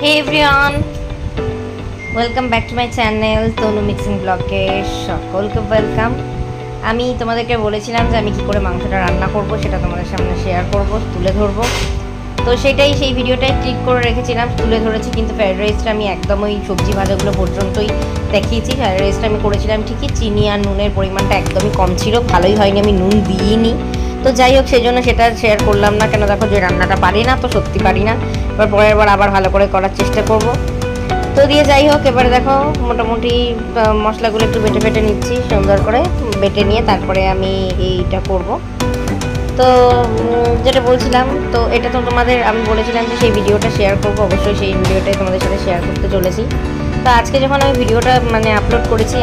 Hey everyone, welcome back to my channel Tanu mixing ব্লগে সকলকে welcome. আমি তোমাদেরকে বলেছিলাম যে আমি কি করে মাংসটা রান্না করব সেটা তোমাদের সামনে শেয়ার করব, তুলে ধরব। তো সেই ভিডিওটাই ক্লিক করে রেখেছিলাম, তুলে ধরেছি। কিন্তু ফ্রাইড রাইসটা আমি একদম ওই সবজি ভাজাগুলো পর্যন্তই দেখিয়েছি। ফ্রাইড রাইসটা আমি করেছিলাম ঠিকই, চিনি আর নুনের পরিমাণটা একদমই কম ছিল, ভালোই হয়নি, আমি নুন দিইনি। তো যাই হোক, সেই জন্য সেটা শেয়ার করলাম না। কেন দেখো, যে রান্নাটা পারি না তো সত্যি পারি না, এবার পরের বার আবার ভালো করে করার চেষ্টা করব। তো দিয়ে যাই হোক, এবারে দেখো মোটামুটি মশলাগুলো একটু বেটে নিচ্ছি, সুন্দর করে বেটে নিয়ে তারপরে আমি এইটা করব। তো যেটা বলছিলাম, তো এটা তো তোমাদের আমি বলেছিলাম যে সেই ভিডিওটা শেয়ার করব, অবশ্যই সেই ভিডিওটাই তোমাদের সাথে শেয়ার করতে চলেছি। তো আজকে যখন আমি ভিডিওটা আপলোড করেছি,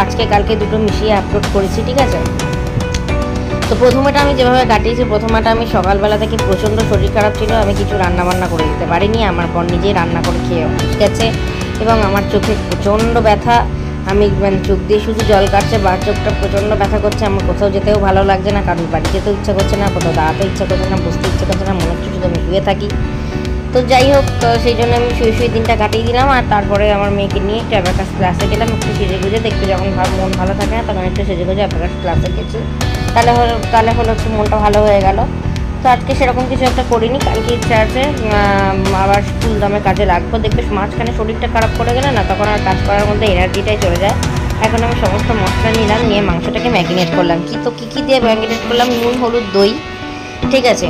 আজকে কালকে দুটো মিশিয়ে আপলোড করেছি, ঠিক আছে। তো প্রথমেটা আমি যেভাবে কাটিয়েছি, প্রথমেটা আমি সকালবেলা থেকে প্রচণ্ড শরীর খারাপ ছিল, আমি কিছু রান্নাবান্না করে দিতে পারিনি। আমার পর নিজেই রান্না করে খেয়ে গেছে এবং আমার চোখে প্রচণ্ড ব্যথা। আমি চোখ দিয়ে শুধু জল কাটছে, বা চোখটা প্রচণ্ড ব্যথা করছে। আমার কোথাও যেতেও ভালো লাগছে না, কারণ বাড়ি যেতেও ইচ্ছা করছে না, কোথাও দাঁড়াতে ইচ্ছা করছে না, বসতে ইচ্ছা করছে না, মনে হচ্ছে শুধু আমি শুয়ে থাকি। তো যাই হোক, সেই জন্য আমি শুয়ে দিনটা কাটিয়ে দিলাম। আর তারপরে আমার মেয়েকে নিয়ে একটু অ্যাবাকাস ক্লাসে গেলাম, একটু সেজে গুজে। দেখতে যখন মন ভালো থাকে না, তখন একটু সেজে গুজে অ্যাবাকাস ক্লাসে গেছি। তাহলে হলো একটু মনটা ভালো হয়ে গেল। তো আজকে সেরকম কিছু একটা করিনি, কালকে ইচ্ছা আছে আবার ফুল দামের কাজে লাগবো। দেখবে মাঝখানে শরীরটা খারাপ করে গেলে না, তখন আর কাজ করার মধ্যে এনার্জিটাই চলে যায়। এখন আমি সমস্ত মশলা নিলাম, নিয়ে মাংসটাকে ম্যারিনেট করলাম। কী দিয়ে ম্যারিনেট করলাম? নুন, হলুদ, দই, ঠিক আছে।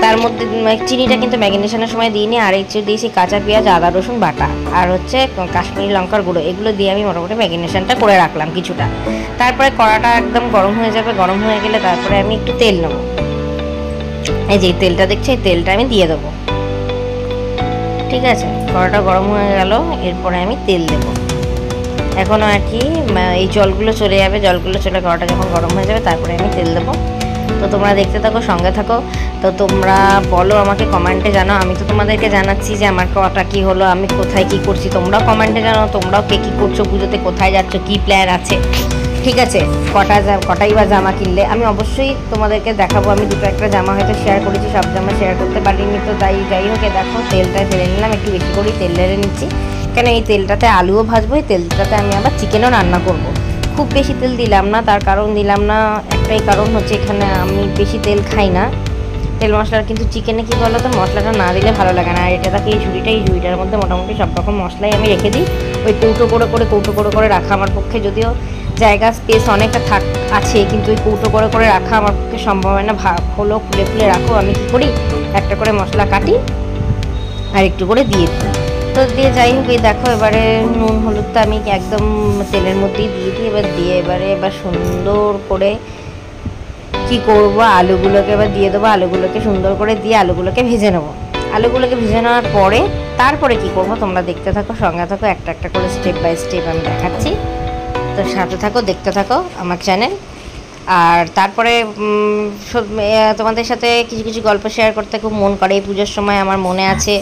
তার মধ্যে চিনিটা কিন্তু ম্যারিনেশনের সময় দিইনি। আর একটু দিয়েছি কাঁচা পেঁয়াজ, আদা রসুন বাটা, আর হচ্ছে কাশ্মীরি লঙ্কার গুঁড়ো। এগুলো দিয়ে আমি মোটামুটি ম্যারিনেশনটা করে রাখলাম কিছুটা। তারপরে কড়াটা একদম গরম হয়ে যাবে, গরম হয়ে গেলে তারপরে আমি একটু তেল নেবো। এই যে তেলটা দেখছি, এই তেলটা আমি দিয়ে দেবো, ঠিক আছে। কড়াটা গরম হয়ে গেল, এরপরে আমি তেল দেবো। এখনও আর কি এই জলগুলো চলে যাবে, জলগুলো চলে কড়াটা যখন গরম হয়ে যাবে তারপরে আমি তেল দেবো। তো তোমরা দেখতে থাকো, সঙ্গে থাকো। তো তোমরা বলো, আমাকে কমেন্টে জানাও। আমি তো তোমাদেরকে জানাচ্ছি যে আমার কটা কী হলো, আমি কোথায় কী করছি। তোমরাও কমেন্টে জানাও, তোমরাও কে কী করছো, পুজোতে কোথায় যাচ্ছ, কী প্ল্যান আছে, ঠিক আছে। কটাই বা জামা কিনলে, আমি অবশ্যই তোমাদেরকে দেখাবো। আমি দুটো একটা জামা হয়তো শেয়ার করেছি, সব জামা শেয়ার করতে পারিনি। তো যাই হোক, দেখো তেলটা ঢেলে নিলাম, একটু বেশি করেই তেল ঢেলে নিচ্ছি। কেন এই তেলটাতে আলুও ভাজবো, এই তেলটাতে আমি আবার চিকেনও রান্না করব। খুব বেশি তেল দিলাম না, তার কারণ দিলাম না, একটাই কারণ হচ্ছে এখানে আমি বেশি তেল খাই না, তেল মশলার। কিন্তু চিকেনে কী বলো তো, মশলাটা না দিলে ভালো লাগে না। আর এটা থাকে এই ঝুড়িটার মধ্যে মোটামুটি সব রকম মশলাই আমি রেখে দিই। ওই কৌটো করে রাখা আমার পক্ষে, যদিও জায়গা স্পেস অনেকটা আছে, কিন্তু ওই কৌটো করে রাখা আমার পক্ষে সম্ভব হয় না। হলো খুলে রাখো, আমি কী করি, একটা করে মশলা কাটি আর একটু করে দিয়ে দিই। তো দিয়ে যাই হোক, এই দেখো এবারে নুন হলুদটা আমি একদম তেলের মধ্যেই দিয়ে দিই। এবার সুন্দর করে কি করব, আলুগুলোকে এবার দিয়ে দেবো। আলুগুলোকে সুন্দর করে দিয়ে আলুগুলোকে ভেজে নেবো। আলুগুলোকে ভেজে নেওয়ার পরে তারপরে কি করব, তোমরা দেখতে থাকো, সঙ্গে থাকো, একটা করে স্টেপ বাই স্টেপ আমি দেখাচ্ছি। তো সাথে থাকো, দেখতে থাকো আমার চ্যানেল। আর তারপরে তোমাদের সাথে কিছু গল্প শেয়ার করতে খুব মন করে। এই পুজোর সময় আমার মনে আছে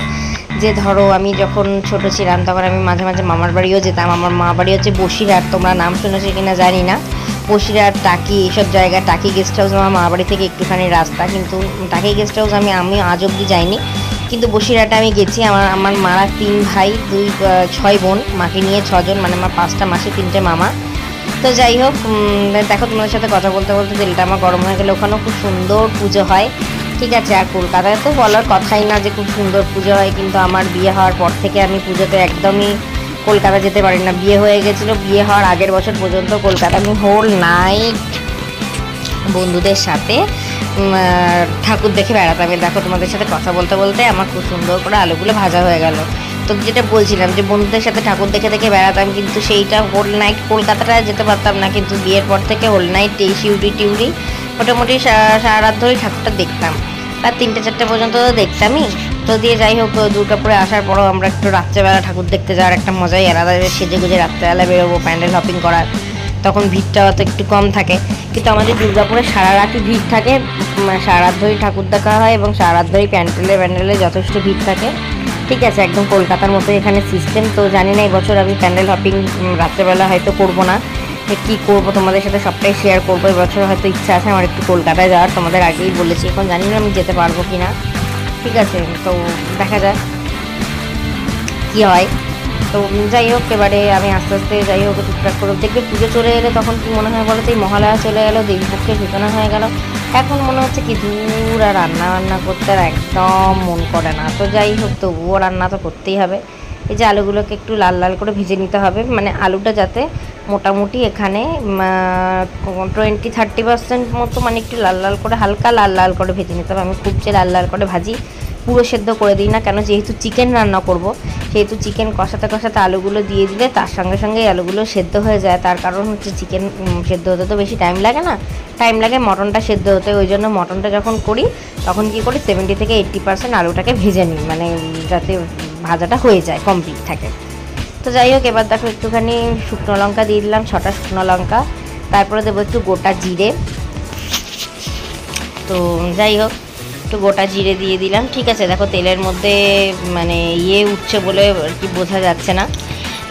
যে, ধরো আমি যখন ছোট ছিলাম তখন আমি মাঝে মাঝে মামার বাড়িও যেতাম। আমার মা বাড়ি হচ্ছে বসিরহাট, তোমরা নাম শুনেছো কিনা জানি না। বসিরহাট, টাকি, এইসব জায়গায়। টাকি গেস্ট হাউস আমার মা বাড়ি থেকে একটুখানি রাস্তা, কিন্তু টাকি গেস্ট হাউস আমি আজ অবধি যাইনি, কিন্তু বসিরহাটে আমি গেছি। আমার মারা 3 ভাই 6 বোন, মাকে নিয়ে 6 জন, আমার 5টা মাসি, 3টে মামা। তো যাই হোক, দেখো তোমাদের সাথে কথা বলতে বলতে তেলটা আমার গরম হয়ে গেলে, ওখানেও খুব সুন্দর পুজো হয়, ঠিক আছে। আর কলকাতায় তো বলার কথাই না যে খুব সুন্দর পুজো হয়, কিন্তু আমার বিয়ে হওয়ার পর থেকে আমি পুজোতে একদমই কলকাতা যেতে পারি না। বিয়ে হয়ে গেছিলো, বিয়ে হওয়ার আগের বছর পর্যন্ত কলকাতা আমি হোল নাইট বন্ধুদের সাথে ঠাকুর দেখে বেড়াতাম। দেখো তোমাদের সাথে কথা বলতে বলতে আমার খুব সুন্দর করে আলুগুলো ভাজা হয়ে গেল। তো যেটা বলছিলাম যে বন্ধুদের সাথে ঠাকুর দেখে বেড়াতাম, কিন্তু সেইটা হোল নাইট কলকাতাটা যেতে পারতাম না। কিন্তু বিয়ের পর থেকে হোল নাইট এই শিউরি মোটামুটি সারা রাত ধরেই ঠাকুরটা দেখতাম, আর 3টে-4টে পর্যন্ত দেখতামই। তো দিয়ে যাই হোক, দুর্গাপুরে আসার পরও আমরা একটু রাত্রেবেলা ঠাকুর দেখতে যাওয়ার একটা মজাই আলাদা। সেজে গুজে রাত্রেবেলা বেরোবো প্যান্ডেল হপিং করার, তখন ভিড়টাও তো একটু কম থাকে। কিন্তু আমাদের দুর্গাপুরে সারা রাতই ভিড় থাকে, সারা রাত ধরেই ঠাকুর দেখা হয় এবং সারা রাত ধরেই প্যান্ডেলে যথেষ্ট ভিড় থাকে, ঠিক আছে। একদম কলকাতার মতো এখানে সিস্টেম। তো জানি না এবছর আমি প্যান্ডেল হপিং রাত্রেবেলা হয়তো করবো না, কী করবো তোমাদের সাথে সবটাই শেয়ার করবো। এবছর হয়তো ইচ্ছা আছে আমার একটু কলকাতায় যাওয়ার, তোমাদের আগেই বলেছি। এখন জানি না আমি যেতে পারবো কি না, ঠিক আছে। তো দেখা যায়। কি হয়। তো যাই হোক, এবারে আমি আস্তে আস্তে যাই হোক টুকটাক করে দেখবে পুজো চলে এলে তখন কি মনে হয় বলো তো, এই মহালয়া চলে গেলো, দেবীপক্ষের সূচনা হয়ে গেল, এখন মনে হচ্ছে কি দূর আর রান্না বান্না করতে আর একদম মন করে না। তো যাই হোক, তবুও রান্না তো করতেই হবে। এই যে আলুগুলোকে একটু লাল লাল করে ভেজে নিতে হবে, মানে আলুটা যাতে মোটামুটি এখানে 20-30% মতো, মানে একটু লাল লাল করে, হালকা লাল লাল করে ভেজে নিতে হবে। আমি খুব যে লাল লাল করে ভাজি, পুরো সেদ্ধ করে দিই না, কেন যেহেতু চিকেন রান্না করব, সেহেতু চিকেন কষাতে কষাতে আলুগুলো দিয়ে দিলে তার সঙ্গে সঙ্গে আলুগুলো সেদ্ধ হয়ে যায়। তার কারণ হচ্ছে চিকেন সেদ্ধ হতে তো বেশি টাইম লাগে না, টাইম লাগে মটনটা সেদ্ধ হতে। ওই জন্য মটনটা যখন করি তখন কী করি, 70-80% আলুটাকে ভেজে নিই, মানে যাতে ভাজাটা হয়ে যায়, কমপ্লিট থাকে। তো যাই হোক, এবার দেখো একটুখানি শুকনো লঙ্কা দিয়ে দিলাম, 6টা শুকনো লঙ্কা, তারপরে দেবো একটু গোটা জিরে। তো যাই হোক, একটু গোটা জিরে দিয়ে দিলাম। ঠিক আছে, দেখো তেলের মধ্যে মানে উঠছে বলে আর কি বোঝা যাচ্ছে না।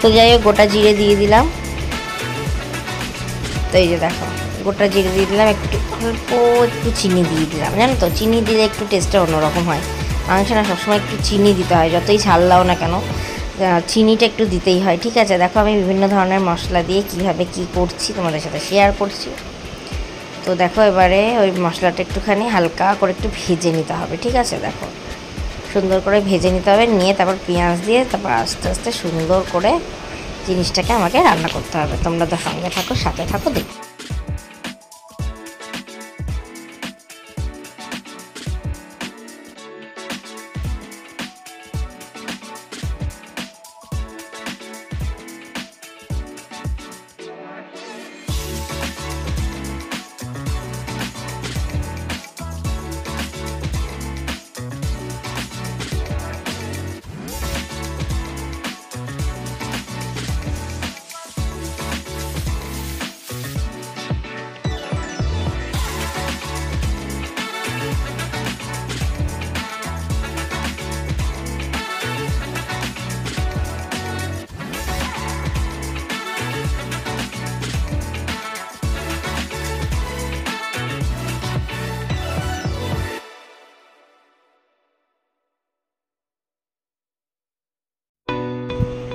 তো যাই হোক, গোটা জিরে দিয়ে দিলাম। তো এই যে দেখো গোটা জিরে দিয়ে দিলাম, একটু অল্প একটু চিনি দিয়ে দিলাম। জানো তো, চিনি দিলে একটু টেস্টটা অন্যরকম হয়। মাংস না সবসময় একটু চিনি দিতে হয়, যতই ঝাল দাও না কেন চিনিটা একটু দিতেই হয়। ঠিক আছে, দেখো আমি বিভিন্ন ধরনের মশলা দিয়ে কীভাবে কী করছি তোমাদের সাথে শেয়ার করছি। তো দেখো এবারে ওই মশলাটা একটুখানি হালকা করে একটু ভেজে নিতে হবে। ঠিক আছে, দেখো সুন্দর করে ভেজে নিতে হবে, নিয়ে তারপর পেঁয়াজ দিয়ে তারপর আস্তে আস্তে সুন্দর করে জিনিসটাকে আমাকে রান্না করতে হবে। তোমরা তো সঙ্গে থাকো, সাথে থাকো, দেখো।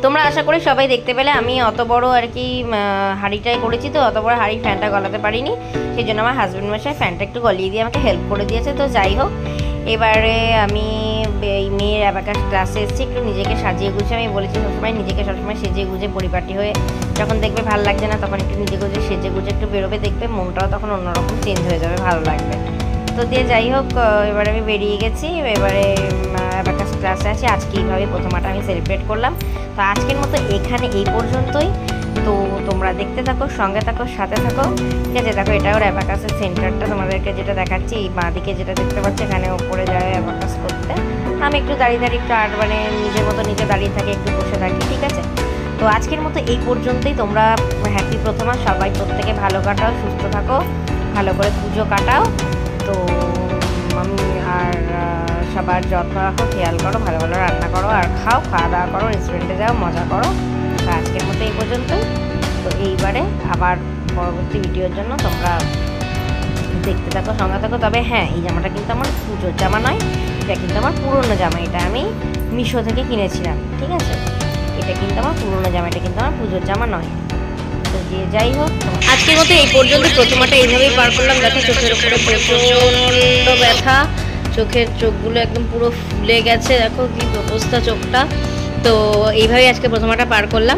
তোমরা আশা করি সবাই দেখতে পেলে, আমি অত বড় আর কি হাঁড়িটাই করেছি, তো অত বড় হাঁড়ি ফ্যানটা গলাতে পারিনি, সেই জন্য আমার হাজব্যান্ড মশাই ফ্যানটা একটু গলিয়ে দিয়ে আমাকে হেল্প করে দিয়েছে। তো যাই হোক, এবারে আমি এই মেয়ের অ্যাবাকাস ক্লাসে এসেছি, একটু নিজেকে সাজিয়ে গুছিয়ে, আমি বলেছি সবসময় নিজেকে সবসময় সেজে গুজে পরিপাটি হয়ে, যখন দেখবে ভালো লাগছে না তখন একটু নিজে গুজে সেজে গুজে একটু বেরোবে, দেখবে মনটাও তখন অন্যরকম চেঞ্জ হয়ে যাবে, ভালো লাগবে। তো দিয়ে যাই হোক, এবারে আমি বেরিয়ে গেছি, এবারে অ্যাবাকাস ক্লাসে আছি। আজকে এইভাবে প্রথমাটা আমি সেলিব্রেট করলাম। তো আজকের মতো এখানে এই পর্যন্তই। তো তোমরা দেখতে থাকো, সঙ্গে থাকো, সাথে থাকো। ঠিক আছে, দেখো এটা ওর অ্যাবাকাসের সেন্টারটা তোমাদেরকে যেটা দেখাচ্ছি, এই বাঁ দিকে যেটা দেখতে পাচ্ছি, এখানে ওপরে যায় অ্যাবাকাস করতে। আমি একটু দাঁড়িয়ে দাঁড়িয়ে একটু আর্ট, মানে নিজের মতো নিজে দাঁড়িয়ে থাকি, একটু বসে থাকি। ঠিক আছে, তো আজকের মতো এই পর্যন্তই। তোমরা হ্যাপি প্রথমা, সবাই প্রত্যেকে ভালো কাটাও, সুস্থ থাকো, ভালো করে পুজো কাটাও। তো আমি আর সবার যত্ন রাখো, খেয়াল করো, ভালো ভালো রান্না করো আর খাও, খাওয়া দাওয়া করো, রেস্টুরেন্টে যাও, মজা করো। তো আজকের মতো এই পর্যন্তই। তো এইবারে আবার পরবর্তী ভিডিওর জন্য তোমরা দেখতে থাকো, সঙ্গে থাকো। তবে হ্যাঁ, এই জামাটা কিন্তু আমার পুজোর জামা নয়, এটা কিন্তু আমার পুরনো জামা, এটা আমি মিশো থেকে কিনেছিলাম। ঠিক আছে, এটা কিন্তু আমার পুরনো জামা, এটা কিন্তু আমার পুজোর জামা নয়। তো যে যাই হোক, আজকের মতো এই পর্যন্ত। প্রথমাটা এইভাবেই পার করলাম। দেখো চোখের উপরে প্রচণ্ড ব্যথা, চোখের চোখগুলো একদম পুরো ফুলে গেছে, দেখো কি অবস্থা চোখটা। তো এইভাবেই আজকে প্রথমাটা পার করলাম।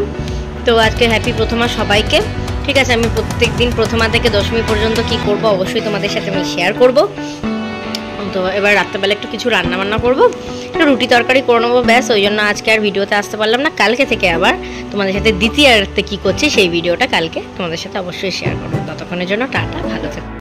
তো আজকে হ্যাপি প্রথমা সবাইকে। ঠিক আছে, আমি প্রত্যেক দিন প্রথমা থেকে দশমী পর্যন্ত কি করব অবশ্যই তোমাদের সাথে আমি শেয়ার করব। তো এবার রাত্রেবেলা একটু কিছু রান্না বান্না করবো, একটু রুটি তরকারি করে নেবো, ব্যাস। ওই জন্য আজকে আর ভিডিওতে আসতে পারলাম না। কালকে থেকে আবার তোমাদের সাথে দ্বিতীয়ার্থে কী করছি সেই ভিডিওটা কালকে তোমাদের সাথে অবশ্যই শেয়ার করবো। ততক্ষণের জন্য টাটা, ভালো থেকো।